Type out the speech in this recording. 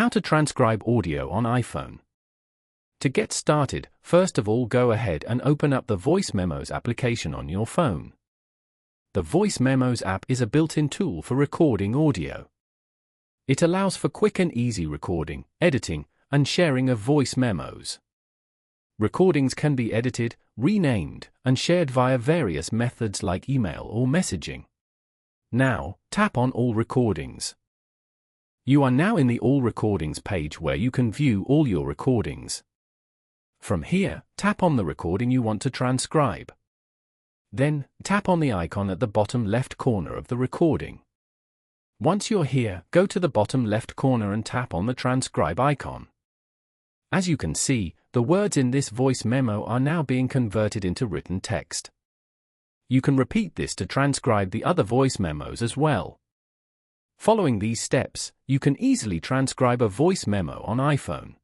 How to transcribe audio on iPhone. To get started, first of all go ahead and open up the Voice Memos application on your phone. The Voice Memos app is a built-in tool for recording audio. It allows for quick and easy recording, editing, and sharing of voice memos. Recordings can be edited, renamed, and shared via various methods like email or messaging. Now, tap on All Recordings. You are now in the All Recordings page where you can view all your recordings. From here, tap on the recording you want to transcribe. Then, tap on the icon at the bottom left corner of the recording. Once you're here, go to the bottom left corner and tap on the transcribe icon. As you can see, the words in this voice memo are now being converted into written text. You can repeat this to transcribe the other voice memos as well. Following these steps, you can easily transcribe a voice memo on iPhone.